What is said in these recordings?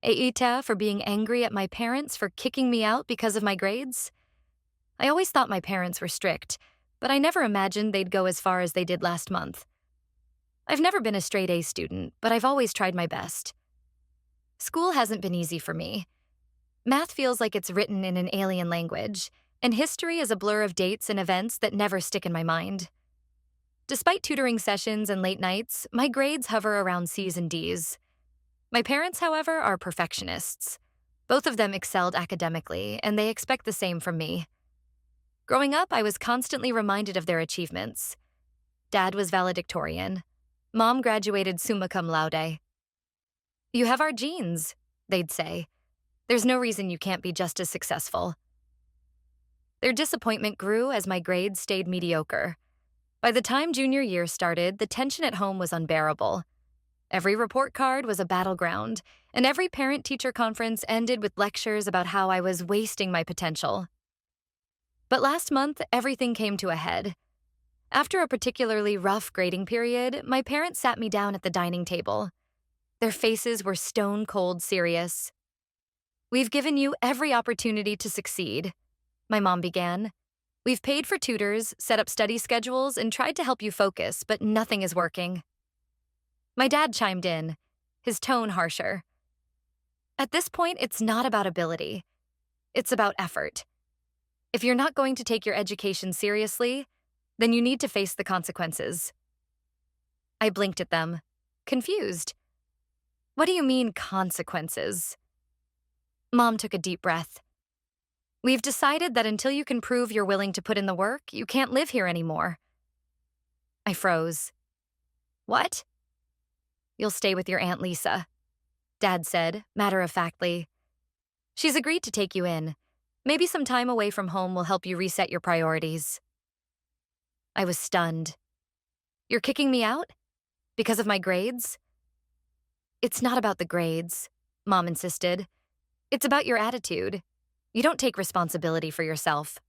AITA for being angry at my parents for kicking me out because of my grades? I always thought my parents were strict, but I never imagined they'd go as far as they did last month. I've never been a straight A student, but I've always tried my best. School hasn't been easy for me. Math feels like it's written in an alien language, and history is a blur of dates and events that never stick in my mind. Despite tutoring sessions and late nights, my grades hover around C's and D's. My parents, however, are perfectionists. Both of them excelled academically, and they expect the same from me. Growing up, I was constantly reminded of their achievements. Dad was valedictorian. Mom graduated summa cum laude. "You have our genes," they'd say. "There's no reason you can't be just as successful." Their disappointment grew as my grades stayed mediocre. By the time junior year started, the tension at home was unbearable. Every report card was a battleground, and every parent-teacher conference ended with lectures about how I was wasting my potential. But last month, everything came to a head. After a particularly rough grading period, my parents sat me down at the dining table. Their faces were stone-cold serious. "We've given you every opportunity to succeed," my mom began. "We've paid for tutors, set up study schedules, and tried to help you focus, but nothing is working." My dad chimed in, his tone harsher. "At this point, it's not about ability. It's about effort. If you're not going to take your education seriously, then you need to face the consequences." I blinked at them, confused. "What do you mean, consequences?" Mom took a deep breath. "We've decided that until you can prove you're willing to put in the work, you can't live here anymore." I froze. "What?" "You'll stay with your Aunt Lisa," Dad said, matter-of-factly. "She's agreed to take you in. Maybe some time away from home will help you reset your priorities." I was stunned. "You're kicking me out? Because of my grades?" "It's not about the grades," Mom insisted. "It's about your attitude. You don't take responsibility for yourself."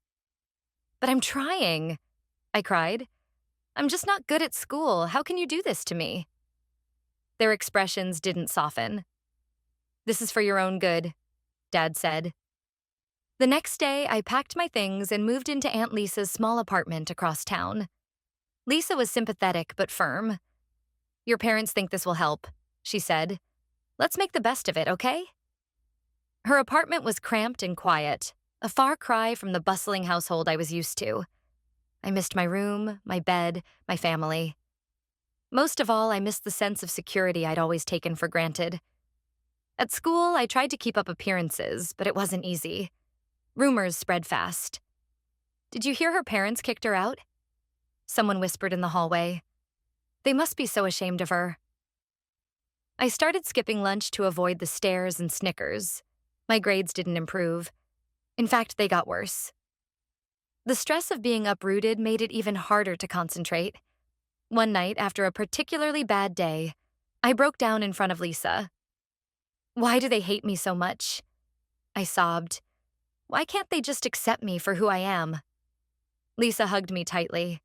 "But I'm trying," I cried. "I'm just not good at school. How can you do this to me?" Their expressions didn't soften. "This is for your own good," Dad said. The next day, I packed my things and moved into Aunt Lisa's small apartment across town. Lisa was sympathetic but firm. "Your parents think this will help," she said. "Let's make the best of it, okay?" Her apartment was cramped and quiet, a far cry from the bustling household I was used to. I missed my room, my bed, my family. Most of all, I missed the sense of security I'd always taken for granted. At school, I tried to keep up appearances, but it wasn't easy. Rumors spread fast. "Did you hear her parents kicked her out?" Someone whispered in the hallway. "They must be so ashamed of her." I started skipping lunch to avoid the stares and snickers. My grades didn't improve. In fact, they got worse. The stress of being uprooted made it even harder to concentrate. One night, after a particularly bad day, I broke down in front of Lisa. "Why do they hate me so much?" I sobbed. "Why can't they just accept me for who I am?" Lisa hugged me tightly.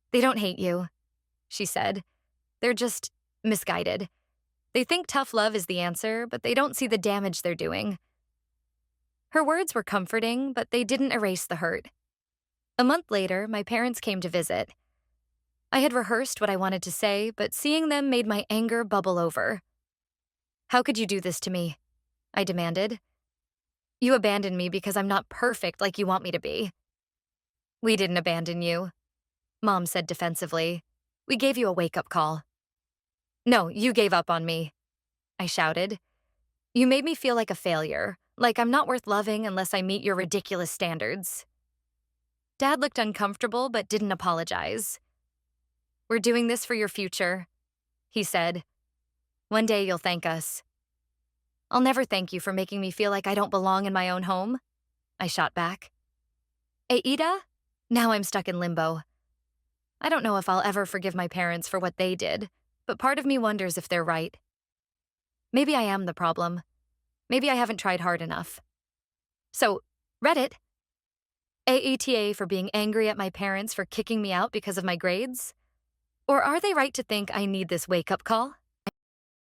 "They don't hate you," she said. "They're just misguided. They think tough love is the answer, but they don't see the damage they're doing." Her words were comforting, but they didn't erase the hurt. A month later, my parents came to visit. I had rehearsed what I wanted to say, but seeing them made my anger bubble over. "How could you do this to me?" I demanded. "You abandoned me because I'm not perfect like you want me to be." "We didn't abandon you," Mom said defensively. "We gave you a wake-up call." "No, you gave up on me," I shouted. "You made me feel like a failure, like I'm not worth loving unless I meet your ridiculous standards." Dad looked uncomfortable but didn't apologize. "We're doing this for your future," he said. "One day you'll thank us." "I'll never thank you for making me feel like I don't belong in my own home," I shot back. "AITA? Now I'm stuck in limbo. I don't know if I'll ever forgive my parents for what they did, but part of me wonders if they're right. Maybe I am the problem. Maybe I haven't tried hard enough." So, Reddit. AETA for being angry at my parents for kicking me out because of my grades? Or are they right to think I need this wake-up call?